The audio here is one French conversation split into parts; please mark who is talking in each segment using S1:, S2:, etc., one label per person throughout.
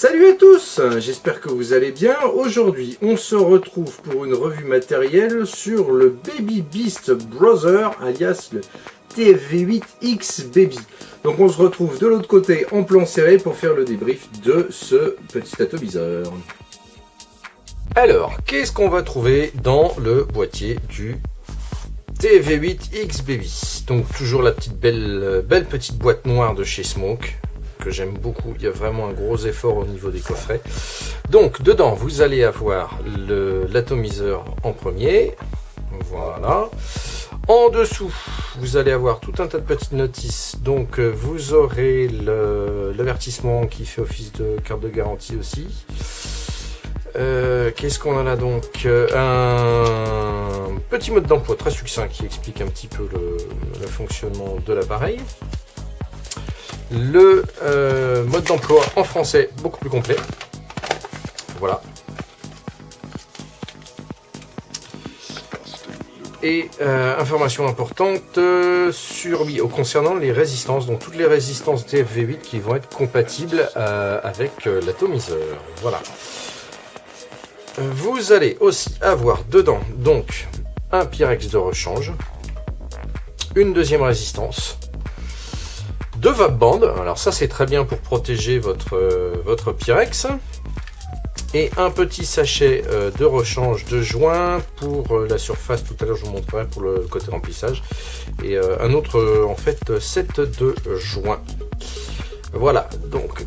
S1: Salut à tous, j'espère que vous allez bien. Aujourd'hui, on se retrouve pour une revue matérielle sur le Baby Beast Brother, alias le TFV8X Baby. Donc on se retrouve de l'autre côté en plan serré pour faire le débrief de ce petit atomiseur. Alors, qu'est-ce qu'on va trouver dans le boîtier du TFV8X Baby? Donc toujours la petite belle petite boîte noire de chez Smoke, que j'aime beaucoup. Il y a vraiment un gros effort au niveau des coffrets. Donc dedans vous allez avoir l'atomiseur en premier, voilà. En dessous vous allez avoir tout un tas de petites notices. Donc vous aurez l'avertissement qui fait office de carte de garantie aussi. Qu'est-ce qu'on en a donc? Un petit mode d'emploi très succinct qui explique un petit peu le fonctionnement de l'appareil. Le mode d'emploi en français beaucoup plus complet. Voilà. Et information importante concernant les résistances, donc toutes les résistances TFV8 qui vont être compatibles avec l'atomiseur. Voilà. Vous allez aussi avoir dedans donc un Pyrex de rechange, une deuxième résistance, deux vape-bandes, alors ça c'est très bien pour protéger votre Pyrex, et un petit sachet de rechange de joints pour la surface, tout à l'heure je vous montrerai pour le côté remplissage, et un autre en fait set de joints. Voilà, donc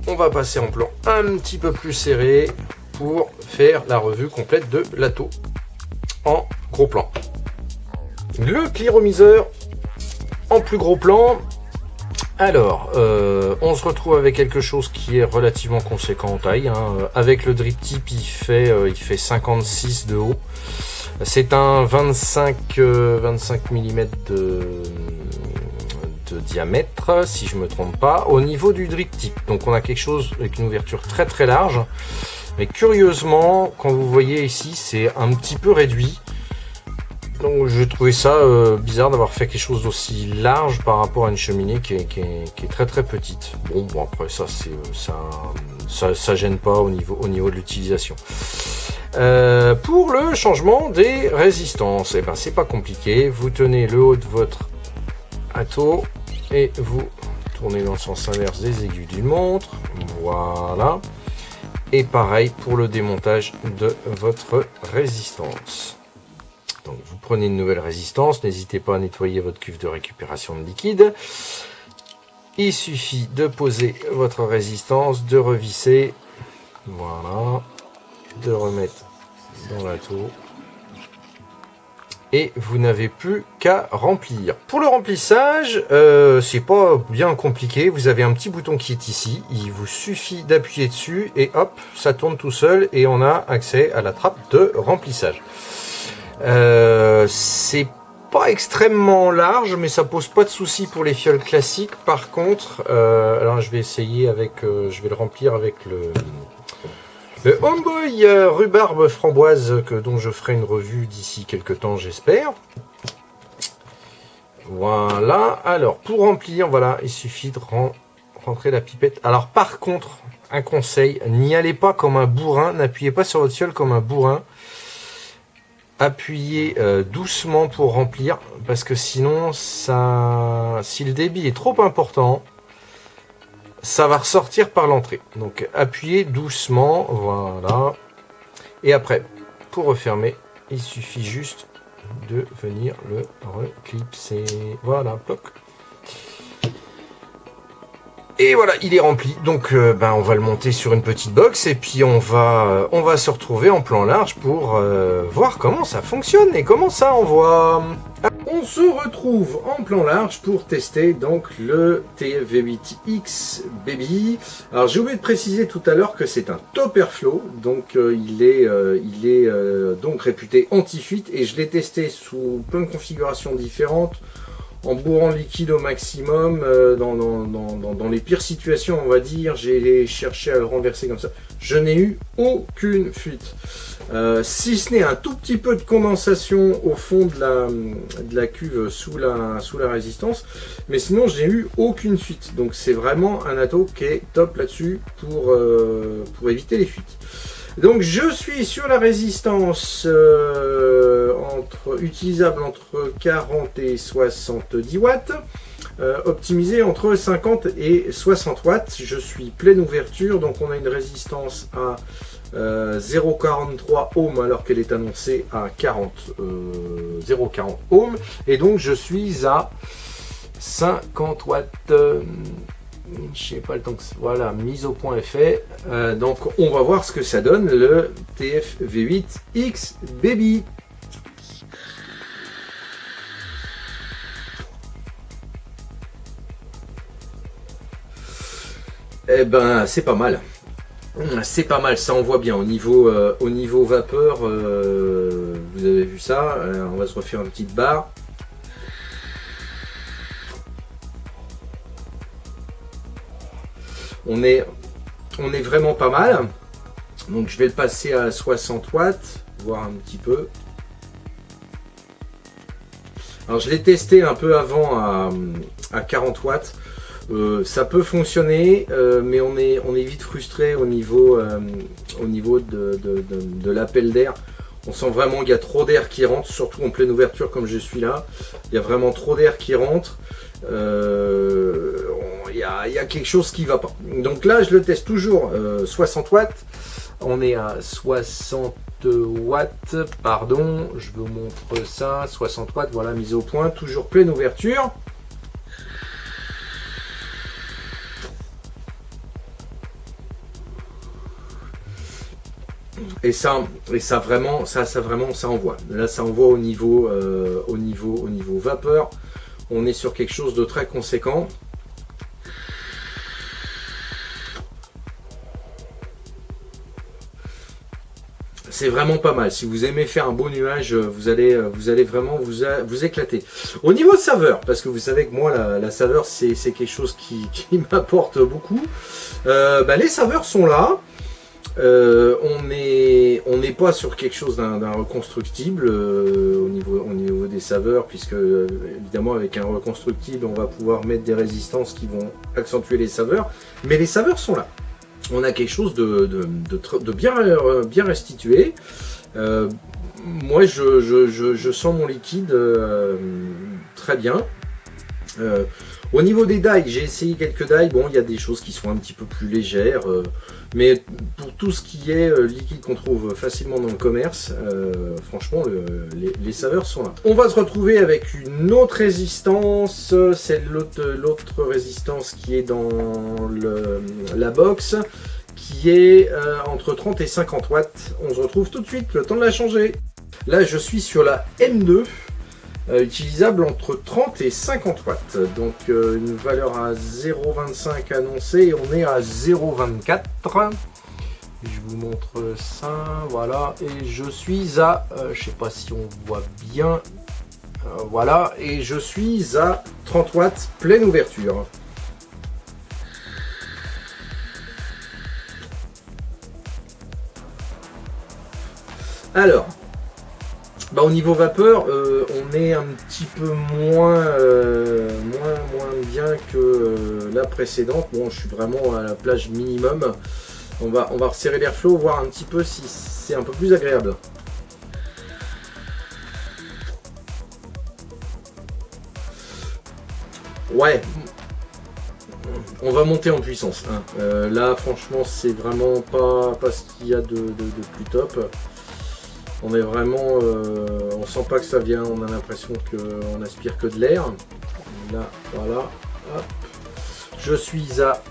S1: on va passer en plan un petit peu plus serré pour faire la revue complète de l'Ato en gros plan. Le cliromiseur en plus gros plan. Alors, on se retrouve avec quelque chose qui est relativement conséquent en taille, hein. Avec le drip tip, il fait 56 de haut. C'est un 25 mm de diamètre, si je me trompe pas, au niveau du drip tip. Donc on a quelque chose avec une ouverture très très large. Mais curieusement, quand vous voyez ici, c'est un petit peu réduit. Donc je trouvais ça bizarre d'avoir fait quelque chose d'aussi large par rapport à une cheminée qui est très très petite. Bon après ça gêne pas au niveau de l'utilisation. Pour le changement des résistances, ben c'est pas compliqué. Vous tenez le haut de votre Ato et vous tournez dans le sens inverse des aiguilles d'une montre. Voilà. Et pareil pour le démontage de votre résistance. Donc vous prenez une nouvelle résistance, n'hésitez pas à nettoyer votre cuve de récupération de liquide. Il suffit de poser votre résistance, de revisser, voilà, de remettre dans l'Ato. Et vous n'avez plus qu'à remplir. Pour le remplissage, c'est pas bien compliqué. Vous avez un petit bouton qui est ici. Il vous suffit d'appuyer dessus et hop, ça tourne tout seul et on a accès à la trappe de remplissage. C'est pas extrêmement large, mais ça pose pas de souci pour les fioles classiques. Par contre, alors je vais essayer avec, je vais le remplir avec le Homeboy rhubarbe framboise dont je ferai une revue d'ici quelques temps, j'espère. Voilà. Alors pour remplir, voilà, il suffit de rentrer la pipette. Alors par contre, un conseil, n'y allez pas comme un bourrin, n'appuyez pas sur votre fiole comme un bourrin. Appuyez doucement pour remplir, parce que sinon, si le débit est trop important, ça va ressortir par l'entrée. Donc appuyez doucement, voilà. Et après, pour refermer, il suffit juste de venir le reclipser. Voilà, bloc. Et voilà, il est rempli. Donc on va le monter sur une petite box et puis on va se retrouver en plan large pour voir comment ça fonctionne et comment ça envoie. On se retrouve en plan large pour tester donc le TFV8X Baby. Alors j'ai oublié de préciser tout à l'heure que c'est un top airflow, donc il est donc réputé anti-fuite et je l'ai testé sous plein de configurations différentes. en bourrant le liquide au maximum, dans les pires situations, on va dire, j'ai cherché à le renverser comme ça. Je n'ai eu aucune fuite. Si ce n'est un tout petit peu de condensation au fond de la cuve sous la résistance, mais sinon j'ai eu aucune fuite. Donc c'est vraiment un atto qui est top là-dessus pour éviter les fuites. Donc je suis sur la résistance utilisable entre 40 et 70 watts, optimisée entre 50 et 60 watts. Je suis pleine ouverture, donc on a une résistance à 0,43 ohms alors qu'elle est annoncée à 0,40 ohms, et donc je suis à 50 watts. Je sais pas le temps que voilà, mise au point est fait. Donc on va voir ce que ça donne le TF V8X Baby. Eh ben c'est pas mal. C'est pas mal, ça envoie bien au niveau vapeur. Vous avez vu ça. On va se refaire une petite barre. On est vraiment pas mal. Donc je vais le passer à 60 watts, voir un petit peu. Alors je l'ai testé un peu avant à 40 watts. Ça peut fonctionner, mais on est vite frustré au niveau de l'appel d'air. On sent vraiment qu'il y a trop d'air qui rentre, surtout en pleine ouverture comme je suis là. Il y a vraiment trop d'air qui rentre. Il y a quelque chose qui va pas. Donc là, je le teste toujours 60 watts. On est à 60 watts, pardon. Je vous montre ça. 60 watts, voilà, mise au point. Toujours pleine ouverture. Et ça vraiment, ça envoie. Là, ça envoie au niveau vapeur. On est sur quelque chose de très conséquent. C'est vraiment pas mal. Si vous aimez faire un beau nuage, vous allez vraiment vous éclater. Au niveau saveur, parce que vous savez que moi, la saveur, c'est quelque chose qui m'apporte beaucoup. Les saveurs sont là. On n'est pas sur quelque chose d'un reconstructible au niveau des saveurs, puisque évidemment avec un reconstructible on va pouvoir mettre des résistances qui vont accentuer les saveurs, mais les saveurs sont là. On a quelque chose de bien restitué. Moi je sens mon liquide très bien. Au niveau des die, j'ai essayé quelques die. Bon, il y a des choses qui sont un petit peu plus légères, mais pour tout ce qui est liquide qu'on trouve facilement dans le commerce, franchement, les saveurs sont là. On va se retrouver avec une autre résistance, c'est l'autre résistance qui est dans la box, qui est entre 30 et 50 watts. On se retrouve tout de suite, le temps de la changer. Là, je suis sur la M2. Utilisable entre 30 et 50 watts, donc une valeur à 0,25 annoncée, et on est à 0,24. Je vous montre ça, voilà, et je suis à, je sais pas si on voit bien, voilà, et je suis à 30 watts pleine ouverture. Alors, au niveau vapeur, on est un petit peu moins bien que la précédente. Bon, je suis vraiment à la plage minimum. On va resserrer l'airflow, voir un petit peu si c'est un peu plus agréable. Ouais, on va monter en puissance. Hein. Là, franchement, c'est vraiment pas ce qu'il y a de plus top. On est vraiment, on sent pas que ça vient, on a l'impression qu'on aspire que de l'air. Là, voilà, hop. Je suis à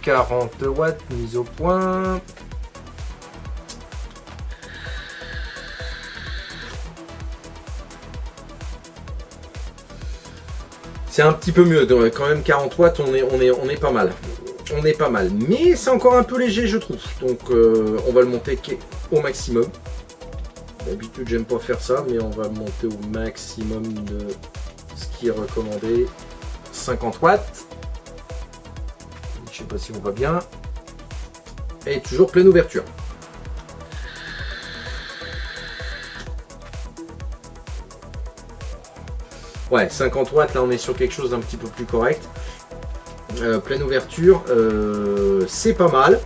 S1: 40 watts, mise au point. C'est un petit peu mieux, donc quand même 40 watts, on est pas mal. On est pas mal, mais c'est encore un peu léger, je trouve. Donc on va le monter au maximum. D'habitude j'aime pas faire ça, mais on va monter au maximum de ce qui est recommandé 50 watts. Je sais pas si on voit bien. Et toujours pleine ouverture. Ouais, 50 watts, là on est sur quelque chose d'un petit peu plus correct. Pleine ouverture, c'est pas mal.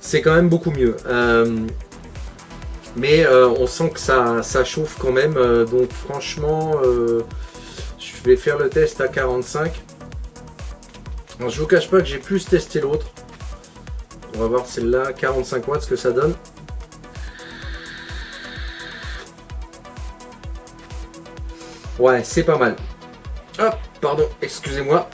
S1: C'est quand même beaucoup mieux. Mais on sent que ça chauffe quand même. Donc franchement, je vais faire le test à 45. Alors, je vous cache pas que j'ai plus testé l'autre. On va voir celle-là, 45 watts, ce que ça donne. Ouais, c'est pas mal. Hop, pardon, excusez-moi.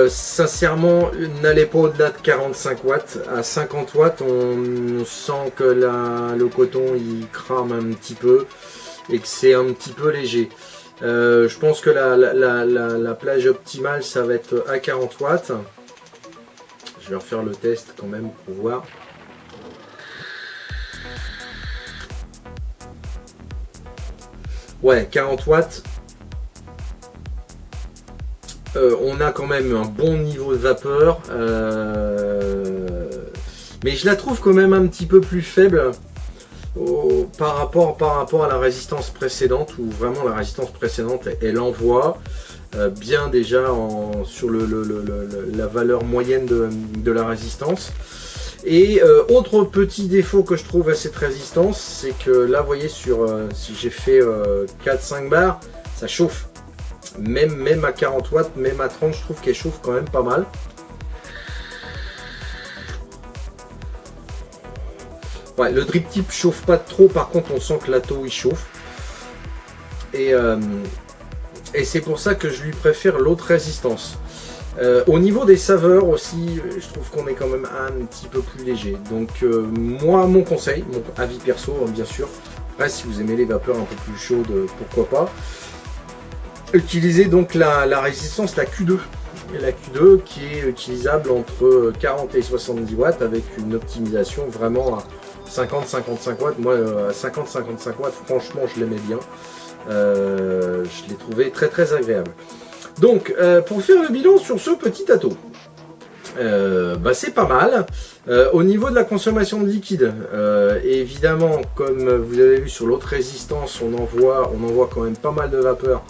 S1: Sincèrement, n'allez pas au-delà de 45 watts. À 50 watts, on sent que le coton il crame un petit peu et que c'est un petit peu léger. Je pense que la plage optimale, ça va être à 40 watts. Je vais refaire le test quand même pour voir. Ouais, 40 watts. On a quand même un bon niveau de vapeur. Mais je la trouve quand même un petit peu plus faible par rapport à la résistance précédente, où vraiment la résistance précédente, elle envoie bien déjà sur la valeur moyenne de la résistance. Et autre petit défaut que je trouve à cette résistance, c'est que là vous voyez si j'ai fait 4-5 bars, ça chauffe. Même à 40 watts, même à 30, je trouve qu'elle chauffe quand même pas mal. Ouais, le drip tip chauffe pas trop, par contre on sent que l'atto il chauffe. Et c'est pour ça que je lui préfère l'autre résistance. Au niveau des saveurs aussi, je trouve qu'on est quand même un petit peu plus léger. Donc moi, mon conseil, mon avis perso, bien sûr. Après, si vous aimez les vapeurs un peu plus chaudes, pourquoi pas. Utilisez donc la résistance, la Q2. La Q2 qui est utilisable entre 40 et 70 watts avec une optimisation vraiment à 50-55 watts. Moi, à 50-55 watts, franchement, je l'aimais bien. Je l'ai trouvé très très agréable. Donc, pour faire le bilan sur ce petit atto, c'est pas mal. Au niveau de la consommation de liquide, évidemment, comme vous avez vu sur l'autre résistance, on envoie quand même pas mal de vapeur.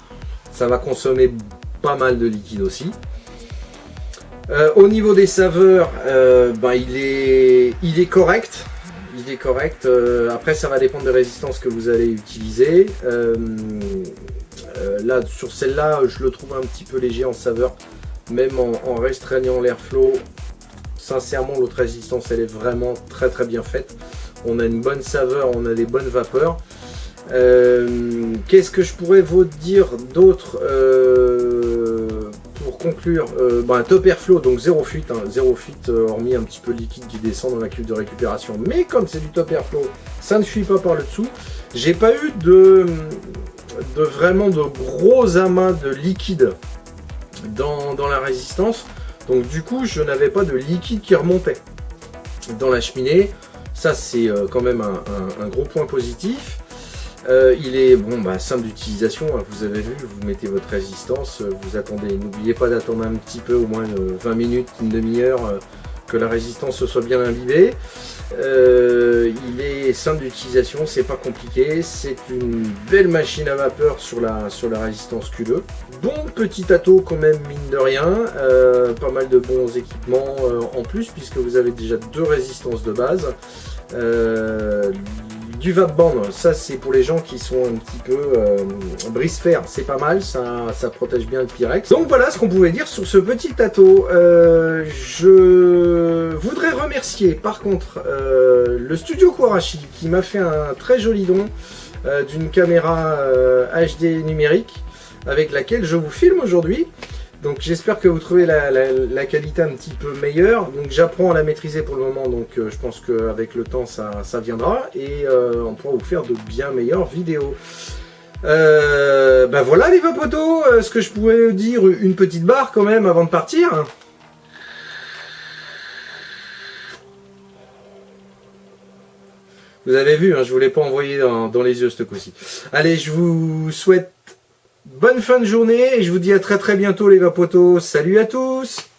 S1: Ça va consommer pas mal de liquide aussi. Au niveau des saveurs, il est correct. Il est correct. Après, ça va dépendre des résistances que vous allez utiliser. Là, sur celle-là, je le trouve un petit peu léger en saveur, même en restreignant l'airflow. Sincèrement, l'autre résistance, elle est vraiment très très bien faite. On a une bonne saveur, on a des bonnes vapeurs. Qu'est-ce que je pourrais vous dire d'autre pour conclure? Top airflow, donc zéro fuite, zéro fuite, hormis un petit peu de liquide qui descend dans la cuve de récupération. Mais comme c'est du top airflow, ça ne fuit pas par le dessous. J'ai pas eu vraiment de gros amas de liquide dans la résistance. Donc du coup, je n'avais pas de liquide qui remontait dans la cheminée. Ça, c'est quand même un gros point positif. Il est simple d'utilisation, vous avez vu, vous mettez votre résistance, vous attendez, n'oubliez pas d'attendre un petit peu, au moins 20 minutes, une demi-heure, que la résistance se soit bien imbibée. Il est simple d'utilisation, c'est pas compliqué, c'est une belle machine à vapeur sur la résistance Q2. Bon petit atto quand même, mine de rien, pas mal de bons équipements en plus, puisque vous avez déjà deux résistances de base. Du vapband, ça c'est pour les gens qui sont un petit peu brise-fer, c'est pas mal, ça protège bien le Pyrex. Donc voilà ce qu'on pouvait dire sur ce petit atto. Je voudrais remercier par contre le studio Quarashi qui m'a fait un très joli don d'une caméra HD numérique avec laquelle je vous filme aujourd'hui. Donc j'espère que vous trouvez la qualité un petit peu meilleure. Donc j'apprends à la maîtriser pour le moment, donc je pense qu'avec le temps ça viendra et on pourra vous faire de bien meilleures vidéos. Voilà les vapotos, ce que je pouvais dire, une petite barre quand même avant de partir. Vous avez vu, hein, je ne vous l'ai pas envoyé dans les yeux ce coup-ci. Allez, je vous souhaite bonne fin de journée et je vous dis à très très bientôt les vapotos. Salut à tous!